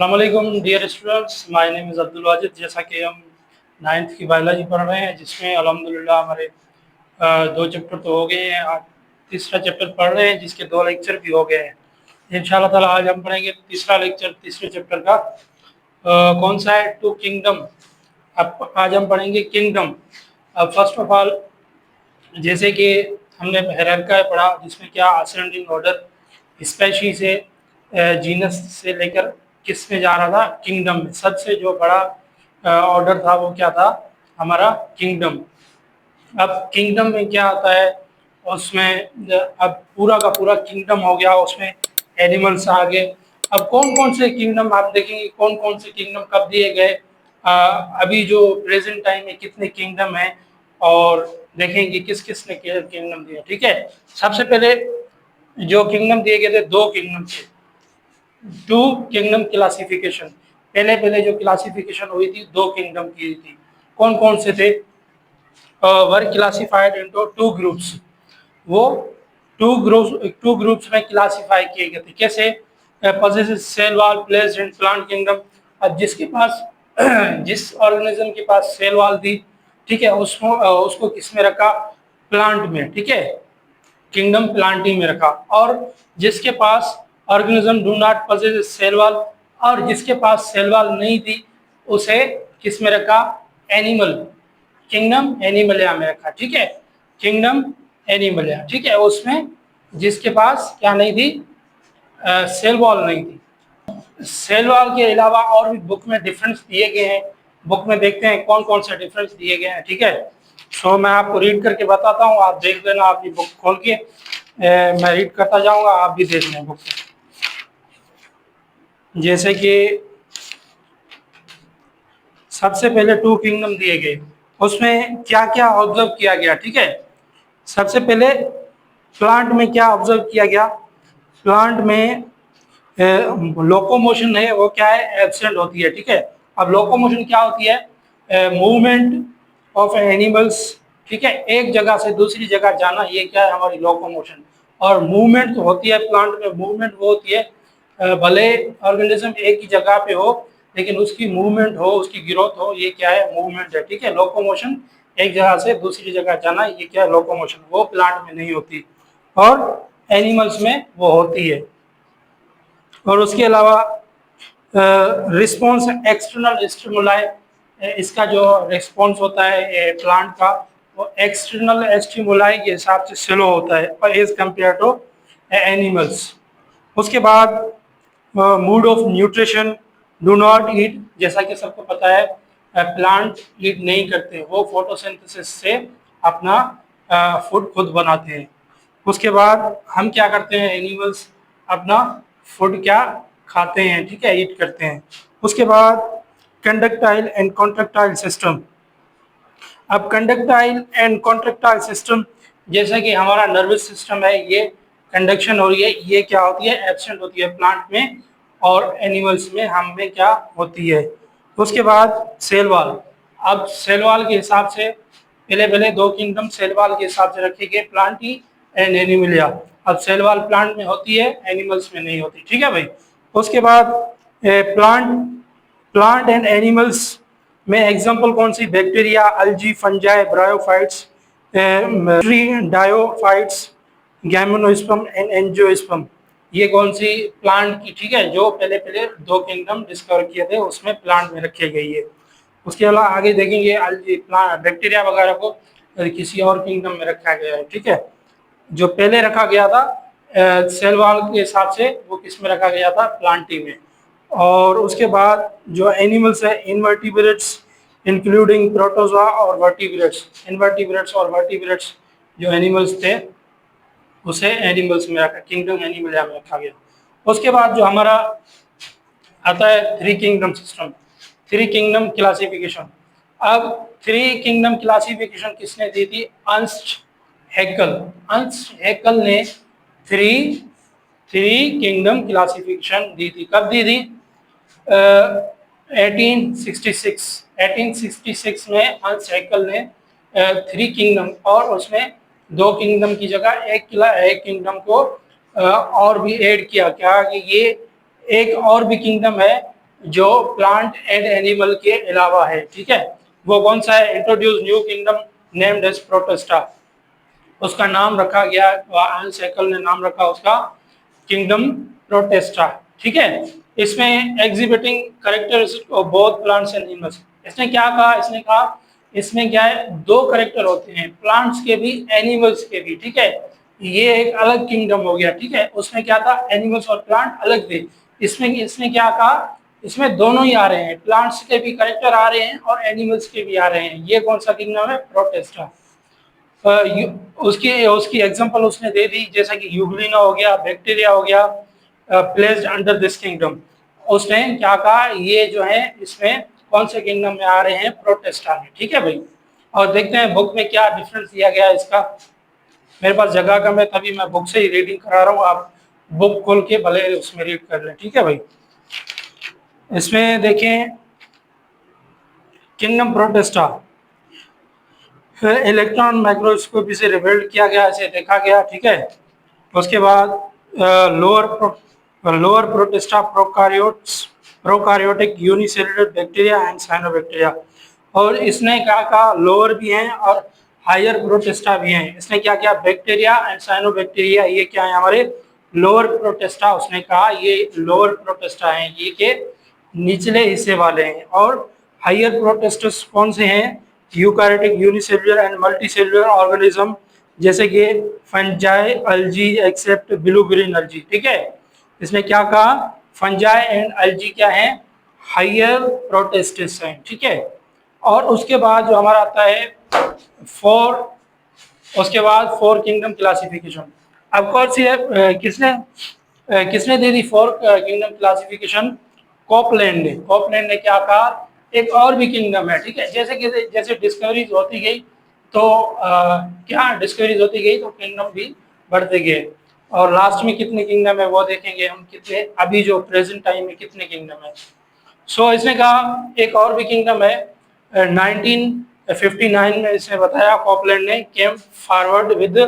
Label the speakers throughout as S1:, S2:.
S1: अस्सलामुअलैकुम dear students, my name is Abdul Wajid. जैसा कि हम 9th की बायोलॉजी पढ़ रहे हैं, जिसमें अल्हम्दुलिल्लाह हमारे 2 चैप्टर तो हो गए हैं। आज तीसरा चैप्टर पढ़ रहे हैं, जिसके 2 लेक्चर भी हो गए हैं। इंशाल्लाह ताला आज हम पढ़ेंगे तीसरा लेक्चर तीसरे चैप्टर का। कौन सा है? Two kingdom. अब आज हम पढ़ेंगे किंगडम। अब फर्स्ट ऑफ ऑल, जैसे कि हमने हायरार्की पढ़ा, जिसमें क्या असेंडिंग ऑर्डर स्पेशी से जीनस से लेकर किस में जा रहा था? किंगडम में। सबसे जो बड़ा ऑर्डर था वो क्या था? हमारा किंगडम। अब किंगडम में क्या आता है? उसमें अब पूरा का पूरा किंगडम हो गया, उसमें एनिमल्स आ गए। अब कौन कौन से किंगडम आप देखेंगे, कौन कौन से किंगडम कब दिए गए, अभी जो प्रेजेंट टाइम में कितने किंगडम हैं, और देखेंगे किस किस ने किंगडम दिए। ठीक है, सबसे पहले जो किंगडम दिए गए थे, 2 किंगडम थे। टू किंगडम क्लासिफिकेशन, पहले पहले जो क्लासिफिकेशन हुई थी 2 किंगडम की थी। कौन कौन से थे? Were classified into 2 groups. वो 2 ग्रुप्स में क्लासिफाई किए गए थे। कैसे? Possesses cell wall placed in plant kingdom. अब जिसके पास जिस ऑर्गेनिज्म के पास सेल वॉल थी, ठीक है, उसको किस में रखा? प्लांट में। ठीक है, किंगडम प्लांटी में रखा। और जिसके पास organism do not possess cell wall, और जिसके पास सेल वॉल नहीं थी, उसे किस में रखा? एनिमल, किंगडम एनिमलिया में रखा। ठीक है, किंगडम एनिमलिया। ठीक है, उसमें जिसके पास क्या नहीं थी? सेल वॉल नहीं थी। सेल वॉल के अलावा और भी बुक में डिफरेंस दिए गए हैं। बुक में देखते हैं कौन कौन से डिफरेंस दिए गए हैं। ठीक है, सो मैं आपको रीड करके बताता हूँ, आप देख लेना अपनी बुक खोल के। मैं रीड करता जाऊंगा, आप भी देख लें बुक में। जैसे कि सबसे पहले 2 किंगडम दिए गए, उसमें क्या क्या ऑब्जर्व किया गया। ठीक है, सबसे पहले प्लांट में क्या ऑब्जर्व किया गया? प्लांट में लोकोमोशन है, वो क्या है? एब्सेंट होती है। ठीक है, अब लोकोमोशन क्या होती है? Movement of animals. ठीक है, एक जगह से दूसरी जगह जाना, ये क्या है? हमारी लोकोमोशन। और मूवमेंट तो होती है प्लांट में, मूवमेंट वो होती है भले ऑर्गेनिज्म एक ही जगह पे हो, लेकिन उसकी मूवमेंट हो, उसकी ग्रोथ हो, ये क्या है? मूवमेंट है। ठीक है, लोकोमोशन, एक जगह से दूसरी जगह जाना, ये क्या है? लोकोमोशन। वो प्लांट में नहीं होती, और एनिमल्स में वो होती है। और उसके अलावा रिस्पॉन्स एक्सटर्नल स्टिमुलाई, इसका जो रिस्पॉन्स होता है प्लांट का, वो एक्सटर्नल स्टिमुलाई के हिसाब से स्लो होता है एज कम्पेयर टू एनिमल्स। उसके बाद mode of nutrition, do not eat. जैसा कि सबको पता है, प्लांट ईट नहीं करते, वो फोटोसिंथेसिस से अपना फूड खुद बनाते हैं। उसके बाद हम क्या करते हैं? एनिमल्स अपना फूड क्या खाते हैं? ठीक है, ईट करते हैं। उसके बाद कंडक्टाइल एंड कॉन्ट्रेक्टाइल सिस्टम। अब कंडक्टाइल एंड कॉन्ट्रेक्टाइल सिस्टम, जैसे कि हमारा नर्वस सिस्टम है, ये कंडक्शन हो रही है, ये क्या होती है? एब्सेंट होती है प्लांट में, और एनिमल्स में हम में क्या होती है? उसके बाद सेल वॉल। अब सेल वॉल के हिसाब से पहले पहले 2 किंगडम सेल वॉल के हिसाब से रखे गए, प्लांटी एंड एनिमलिया। अब सेल वॉल प्लांट में होती है, एनिमल्स में नहीं होती। ठीक है भाई। उसके बाद प्लांट एंड एनिमल्स में एग्जांपल कौन सी? Bacteria, algae, fungi, bryophytes, pteridophytes, gymnosperm and angiosperm. ये कौन सी? प्लांट की। ठीक है, जो पहले पहले 2 किंगडम डिस्कवर किए थे, उसमें प्लांट में रखे गई है। उसके अलावा आगे देखेंगे अल्जी, बैक्टीरिया वगैरह को किसी और किंगडम में रखा गया है। ठीक है, जो पहले रखा गया था सेल वॉल के हिसाब से, वो किस में रखा गया था? प्लांटी में। और उसके बाद जो एनिमल्स है, इनवर्टिब्रेट्स इंक्लूडिंग प्रोटोजोआ और वर्टिब्रेट्स। इनवर्टिब्रेट्स और वर्टिब्रेट्स जो एनिमल्स थे, उसे एनिमल्स में रखा, किंगडम एनिमलिया में रखा गया। उसके बाद जो हमारा आता है 3 किंगडम सिस्टम, 3 किंगडम क्लासिफिकेशन। अब 3 किंगडम क्लासिफिकेशन किसने दी थी? Ernst Hückel. अर्नस्ट हैकेल ने 3 किंगडम क्लासिफिकेशन दी थी। कब दी थी? 1866 में अर्नस्ट हैकेल ने 3 किंगडम, और उसमें 2 किंगडम की जगह एक किंगडम को और भी ऐड किया। क्या कि ये एक और भी किंगडम है जो प्लांट एंड एनिमल के अलावा है, ठीक है। वो कौन सा है? Introduce new kingdom named as Protista. उसका नाम रखा गया, एन सेकल ने नाम रखा उसका किंगडम प्रोटेस्टा, ठीक है। इसमें exhibiting characteristic of both plants and animals. इसने क्या कहा? इसने कहा इसमें क्या है, दो करेक्टर होते हैं, प्लांट्स के भी एनिमल्स के भी, ठीक है। ये एक अलग किंगडम हो गया, ठीक है। उसमें क्या था, एनिमल्स और प्लांट अलग थे। इसमें इसने क्या कहा, इसमें दोनों ही आ रहे हैं, प्लांट्स के भी करेक्टर आ रहे हैं और एनिमल्स के भी आ रहे हैं। ये कौन सा किंगडम है? प्रोटेस्टा। उसकी उसकी एग्जांपल उसने दे दी, जैसा कि यूग्लिना हो गया, बैक्टीरिया हो गया, प्लेस्ड अंडर दिस किंगडम। उसने क्या कहा, ये जो है इसमें कौन से किंगडम में आ रहे हैं? प्रोटेस्टा में, ठीक है भाई। और देखते हैं बुक में क्या डिफरेंस दिया गया है इसका। मेरे पास जगह कम है, तभी मैं बुक से ही रीडिंग करा रहा हूँ, आप बुक खोल के भले उसमें रीड कर लें, ठीक है भाई। इसमें देखें किंगडम प्रोटेस्टा इलेक्ट्रॉन माइक्रोस्कोपी से रिवेल्ड किया गया, इसे देखा गया, ठीक है। उसके बाद lower protista prokaryotic unicellular bacteria and cyanobacteria. और इसने क्या कहा, लोअर भी हैं और हायर प्रोटिस्टा भी हैं। इसने क्या किया, बैक्टीरिया एंड साइनोबैक्टीरिया ये क्या है हमारे लोअर प्रोटिस्टा। उसने कहा ये लोअर प्रोटिस्टा हैं, ये के निचले हिस्से वाले हैं। और हायर प्रोटिस्टस कौन से हैं? Eukaryotic unicellular and multicellular organism, जैसे कि फंजाई, अल्जी एक्सेप्ट ब्लू ग्रीन अल्जी, ठीक है। इसने क्या कहा, फंजाई एंड अल्जी क्या है? हायर प्रोटिस्टस हैं, ठीक है। और उसके बाद जो हमारा आता है फोर, उसके बाद फोर किंगडम क्लासिफिकेशन। अब कौन सी है, किसने दे दी फोर किंगडम क्लासिफिकेशन? कॉपलैंड ने। कॉपलैंड ने क्या कहा, एक और भी किंगडम है, ठीक है। जैसे कि जैसे डिस्कवरीज होती गई तो क्या डिस्कवरीज होती गई तो किंगडम भी बढ़ते गए। और लास्ट में कितने किंगडम है वो देखेंगे हम, कितने अभी जो प्रेजेंट टाइम में कितने किंगडम है। सो इसने कहा एक और भी किंगडम है। 1959 में इसने बताया, कॉपलैंड ने, came forward with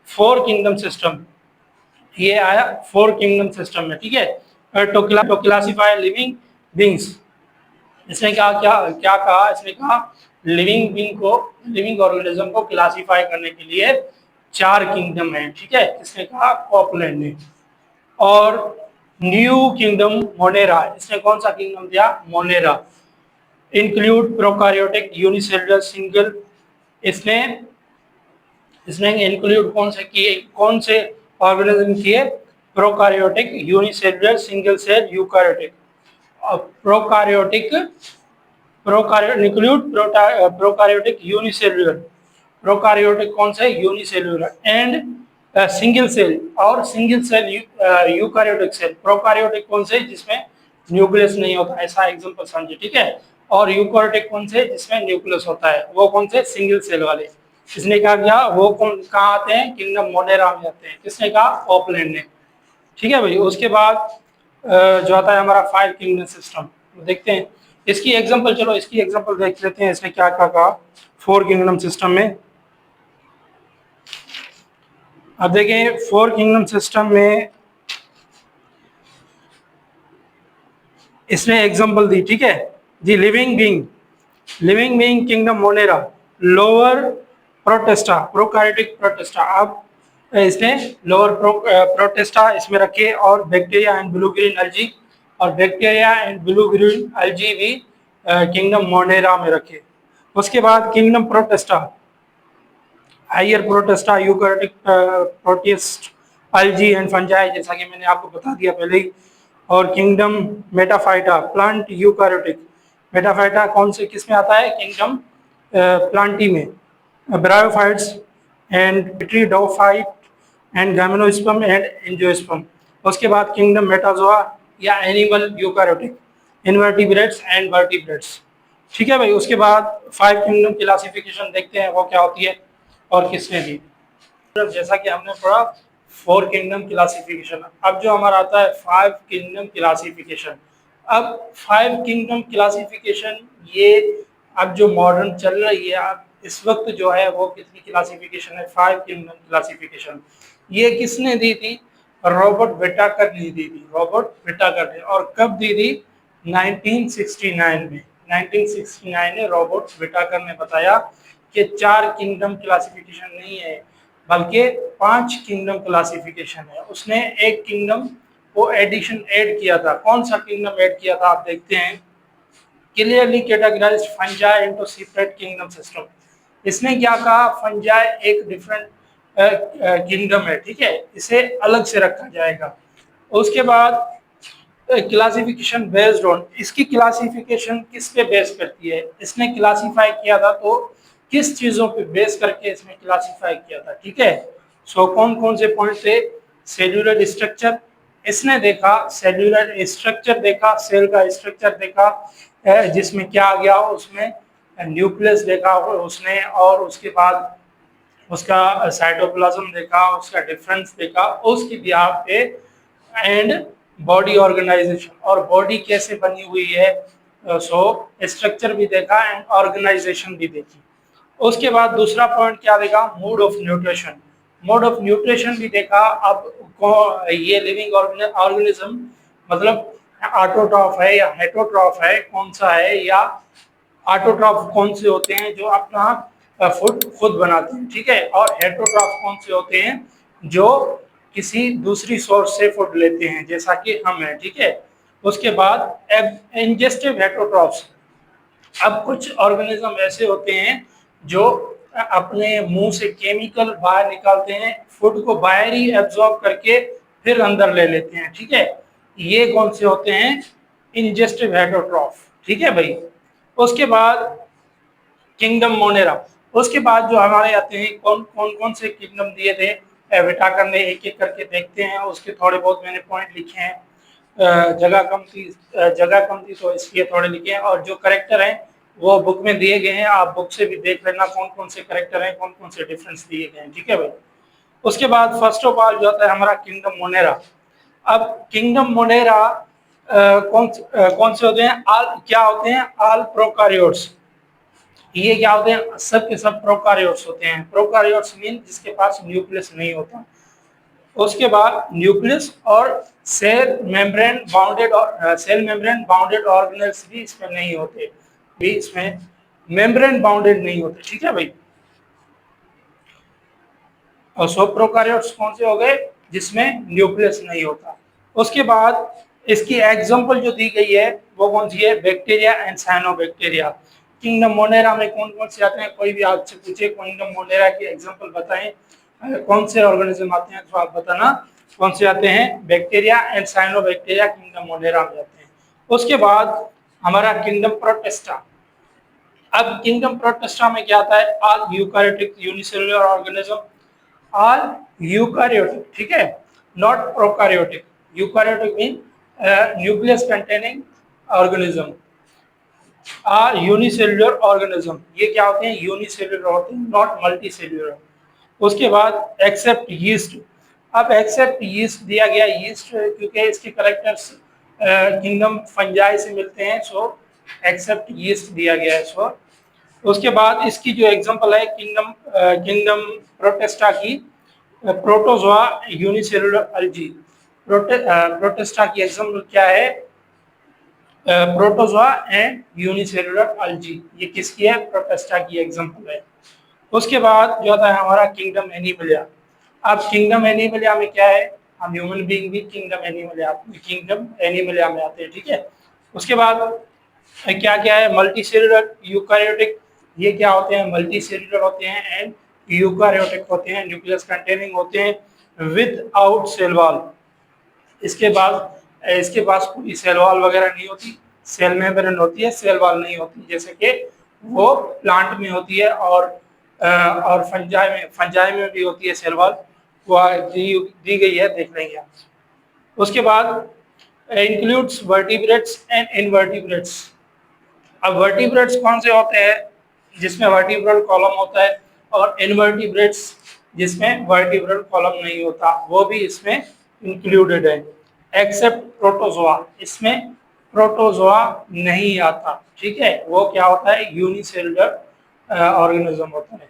S1: four kingdom system. ये आया फोर किंगडम सिस्टम में, ठीक है। To classify living beings. इसने क्या क्या क्या कहा, इसने कहा लिविंग बींग को, लिविंग ऑर्गेनिज्म को क्लासिफाई करने के लिए चार किंगडम है, ठीक है। इसने कहा कॉपलैंड ने। और न्यू किंगडम मोनेरा, इसने कौन सा किंगडम दिया? Monera. Include prokaryotic unicellular single. इसने इसने इंक्लूड कौन से किए, कौन से ऑर्गेनिज्म किए? Prokaryotic unicellular single cell eukaryotic. Prokaryotic include prokaryotic unicellular. Prokaryotic कौन से? Unicellular and single cell. और single cell eukaryotic cell. Prokaryotic कौन से? जिसमें न्यूक्लियस नहीं होता, ऐसा एग्जांपल समझे, ठीक है। और यूकारियोटिक कौन से? जिसमें न्यूक्लियस होता है, वो कौन से? सिंगल सेल वाले। किसने कहा गया, वो कौन कहाँ आते हैं? किंगडम मोनेरा में आते हैं। किसने कहा? कॉपलैंड ने, ठीक है भाई। उसके बाद जो आता है हमारा फाइव किंगडम सिस्टम, देखते हैं इसकी एग्जांपल। चलो इसकी एग्जांपल देख लेते हैं, इसने क्या क्या कहा फोर किंगडम सिस्टम में। अब देखें फोर किंगडम सिस्टम में इसने एग्जांपल दी, ठीक है। The living being kingdom monera, lower protista, prokaryotic protista. अब इसने लोअर प्रोटेस्टा इसमें रखे, और bacteria and blue green algae, और bacteria and blue green algae भी किंगडम मोनेरा में रखे। उसके बाद kingdom protista, higher protista, eukaryotic protist, algae and fungi, जैसा कि मैंने आपको बता दिया पहले ही। और kingdom metaphyta, plant eukaryotic. Metaphyta कौन से किस में आता है? किंगडम प्लांटी में। Bryophytes and pteridophyte and gymnosperm and angiosperm. उसके बाद किंगडम मेटाजोआ या animal eukaryotic, invertebrates and vertebrates, ठीक है भाई। उसके बाद फाइव किंगडम क्लासिफिकेशन देखते हैं वो क्या होती है और किसने दी। जैसा कि हमने पढ़ा फोर किंगडम क्लासिफिकेशन, अब जो हमारा आता है फाइव किंगडम क्लासिफिकेशन। अब फाइव किंगडम क्लासिफिकेशन ये अब जो मॉडर्न चल रही है, अब इस वक्त जो है वो कितनी क्लासिफिकेशन है? Five kingdom classification. ये किसने दी थी? रॉबर्ट विटाकर ने दी थी, रॉबर्ट विटाकर ने। और कब दी थी? 1969 में रॉबर्ट विटाकर ने बताया कि 4 किंगडम क्लासिफिकेशन नहीं है बल्कि 5 किंगडम क्लासिफिकेशन है। उसने एक किंगडम को एडिशन ऐड किया था। कौन सा किंगडम ऐड किया था आप देखते हैं। Clearly categorised fungi into separate kingdom system. इसने क्या कहा, फंजाई एक डिफरेंट किंगडम है, ठीक है, इसे अलग से रखा जाएगा। उसके बाद क्लासिफिकेशन बेस्ड ऑन, इसकी क्लासिफिकेशन किस पे बेस करती है, इसने क्लासिफाई किया था तो किस चीजों पे बेस करके इसमें क्लासिफाई किया था, ठीक है। सो कौन कौन से पॉइंट थे। सेल्यूलर स्ट्रक्चर, इसने देखा सेल्यूलर स्ट्रक्चर, देखा सेल का स्ट्रक्चर देखा, जिसमें क्या आ गया उसमें न्यूक्लियस देखा उसने, और उसके बाद उसका साइटोप्लाज्म देखा, उसका डिफरेंस देखा उसकी बिहार पे, एंड बॉडी ऑर्गेनाइजेशन, और बॉडी कैसे बनी हुई है, सो स्ट्रक्चर भी देखा एंड ऑर्गेनाइजेशन भी देखी। उसके बाद दूसरा पॉइंट क्या देखा, mode of nutrition, mode of nutrition भी देखा। अब ये लिविंग ऑर्गेनिज्म मतलब ऑटोट्रॉफ है या हेटरोट्रॉफ है, कौन सा है, या ऑटोट्रॉफ कौन से होते हैं जो अपना फूड खुद बनाते हैं, ठीक है, और हेटरोट्रॉफ कौन से होते हैं जो किसी दूसरी सोर्स से फूड लेते हैं, जैसा कि हम हैं, ठीक है। उसके बाद इंजेस्टिव हेटरोट्रॉफ्स, अब कुछ ऑर्गेनिज्म ऐसे होते हैं जो अपने मुंह से केमिकल बाहर निकालते हैं, फूड को बाहर ही एब्जॉर्ब करके फिर अंदर ले लेते हैं, ठीक है। ये कौन से होते हैं, इंजेस्टिव हेटरोट्रॉफ, ठीक है भाई। उसके बाद किंगडम मोनेरा, उसके बाद जो हमारे आते हैं कौन कौन कौन से किंगडम दिए थे विटाकर ने, एक एक करके देखते हैं। उसके थोड़े बहुत मैंने पॉइंट लिखे हैं, जगह कम थी तो इसलिए थोड़े लिखे हैं, और जो करेक्टर हैं वो बुक में दिए गए हैं, आप बुक से भी देख लेना कौन कौन से करेक्टर हैं, कौन कौन से डिफरेंस दिए गए हैं, ठीक है भाई। उसके बाद फर्स्ट ऑफ ऑल जो होता है हमारा किंगडम मोनेरा। अब किंगडम मोनेरा कौन से होते हैं, आल क्या होते हैं, आल प्रोकारियोट्स। ये क्या होते हैं, सब के सब प्रोकारियोट्स होते हैं। प्रोकारियोट्स मीन जिसके पास न्यूक्लियस नहीं होता। उसके बाद न्यूक्लियस और सेल मेम्ब्रेन बाउंडेड, और सेल मेम्ब्रेन बाउंडेड ऑर्गेनेल्स भी इसमें नहीं होते, भी इसमें मेम्ब्रेन बाउंडेड नहीं होते, ठीक है भाई। और सब प्रोकारियोट्स कौन से हो गए, जिसमें न्यूक्लियस नहीं होता। उसके बाद इसकी एग्जांपल जो दी गई है वो कौन सी है, bacteria and cyanobacteria. Kingdom monera में कौन कौन से आते हैं, कोई भी आपसे पूछे किंगडम मोनेरा की एग्जांपल बताएं, कौन से ऑर्गेनिज्म आते हैं, तो आप बताना कौन से आते हैं, bacteria and cyanobacteria kingdom monera में आते हैं। उसके बाद हमारा किंगडम प्रोटिस्टा। अब किंगडम प्रोटिस्टा में क्या आता है, all eukaryotic unicellular organism, all eukaryotic, ठीक है, not prokaryotic. Eukaryotic mean nucleus containing organism, unicellular organism, ये क्या होते हैं, यूनिसेलुलर होते हैं, नॉट मल्टीसेलुलर। उसके बाद एक्सेप्ट यीस्ट। अब एक्सेप्ट यीस्ट दिया गया, यीस्ट क्योंकि इसके करेक्टर्स किंगडम फंजाई से मिलते हैं, सो एक्सेप्ट यीस्ट दिया गया है सो। उसके बाद इसकी जो एग्जांपल है किंगडम प्रोटेस्टा की, प्रोटोजोआ यूनिसेलुलर अल्जी। प्रोटेस्टा की एग्जांपल क्या है, प्रोटोजोआ एंड यूनिसेलुलर अल्जी, ये किसकी है, प्रोटेस्टा की एग्जांपल है। उसके बाद जो आता है हमारा किंगडम एनिमलिया। अब किंगडम एनिमलिया में क्या है, हम ह्यूमन बीइंग भी किंगडम एनिमलिया में आते हैं, ठीक है। उसके बाद क्या क्या है, मल्टी सेलुलर यूकारियोटिक, ये क्या होते हैं, मल्टी सेलुलर होते हैं एंड यूकारियोटिक होते हैं, न्यूक्लियस कंटेनिंग होते हैं विद आउट सेल वॉल। इसके पास कोई सेल वॉल वगैरह नहीं होती, सेल मेम्ब्रेन होती है, सेल वॉल नहीं होती, जैसे कि वो प्लांट में होती है, और फंजाई में भी होती है सेल वॉल, वो दी गई है, देख लेंगे आप। उसके बाद इंक्लूड्स वर्टिब्रेट्स एंड इनवर्टिब्रेट्स। अब वर्टिब्रेट्स कौन से होते हैं, जिसमें वर्टिब्रल कॉलम होता है, और इनवर्टिब्रेट्स जिसमें वर्टिब्रल कॉलम नहीं होता, वो भी इसमें इंक्लूडेड है, एक्सेप्ट प्रोटोजोआ, इसमें प्रोटोजोआ नहीं आता, ठीक है, वो क्या होता है, यूनिसेलुलर ऑर्गेनिज्म होता है।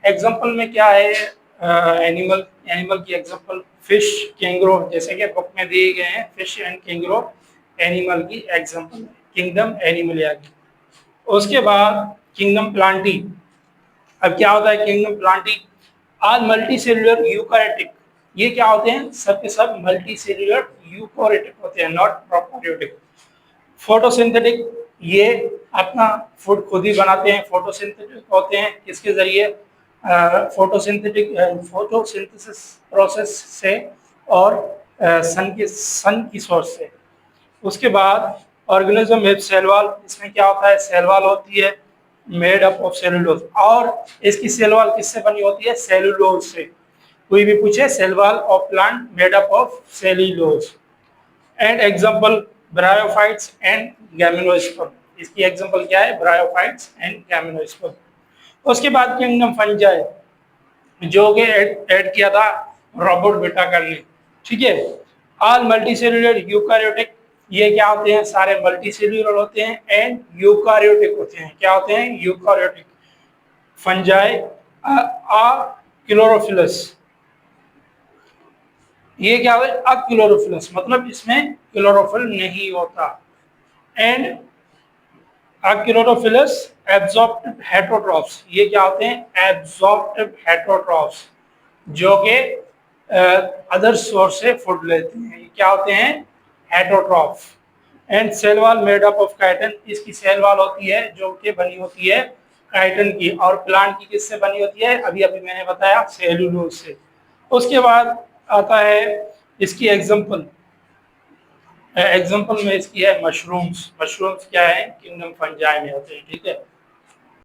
S1: एग्जाम्पल में क्या है, एनिमल एनिमल की एग्जांपल फिश, कैंगरो, जैसे कि बुक में दिए गए हैं फिश एंड कैंगरो एनिमल की एग्जांपल, किंगडम एनिमलिया की। उसके बाद किंगडम प्लांटी। अब क्या होता है किंगडम प्लांटी? आल मल्टी सेल्यूलर यूकारियोटिक। ये क्या होते हैं? सब के सब मल्टी सेल्यूलर यूकारियोटिक होते हैं, नॉट प्रोकैरियोटिक। फोटोसिंथेटिक, ये अपना फूड खुद ही बनाते हैं, फोटोसिंथेटिक होते हैं। किसके जरिए? फोटोसिंथेसिस प्रोसेस से और सन की सोर्स से। उसके बाद ऑर्गेनिज्म विद सेल वॉल। इसमें क्या होता है? सेल वॉल होती है मेड अप ऑफ सेलुलोज, और इसकी सेल वॉल किससे बनी होती है? सेलुलोज से। कोई भी पूछे cell wall of plant made up of cellulose. And example bryophytes and gymnosperm. इसकी एग्जांपल क्या है? Bryophytes and gymnosperm. उसके बाद किंगडम फंजाई, जो कि ऐड किया था रॉबर्ट विटाकर ने, ठीक है। ऑल मल्टीसेल्युलर यूकारियोटिक, ये क्या होते हैं? सारे मल्टीसेल्युलर होते हैं एंड यूकारियोटिक होते हैं। क्या होते हैं? यूकारियोटिक। फंजाई आ क्लोरोफिलस, ये क्या है? अक्लोरोफिलस, मतलब इसमें क्लोरोफिल नहीं होता। एंड अक्लोरोफिलस एब्जॉर्प्टिव हेटरोट्रॉफ्स, ये क्या होते हैं? एब्जॉर्प्टिव हेटरोट्रॉफ्स, जो कि अदर सोर्स से फूड लेते हैं। ये क्या होते हैं? Heterotroph. And cell wall made up of chitin, इसकी सेल वॉल होती है जो कि बनी होती है काइटिन की, और प्लांट की किससे बनी होती है? अभी अभी मैंने बताया सेलुलोज से। उसके बाद आता है इसकी एग्जांपल, एग्जांपल में इसकी है मशरूम्स। मशरूम्स क्या है? किंगडम फंजाई में होते हैं, ठीक है।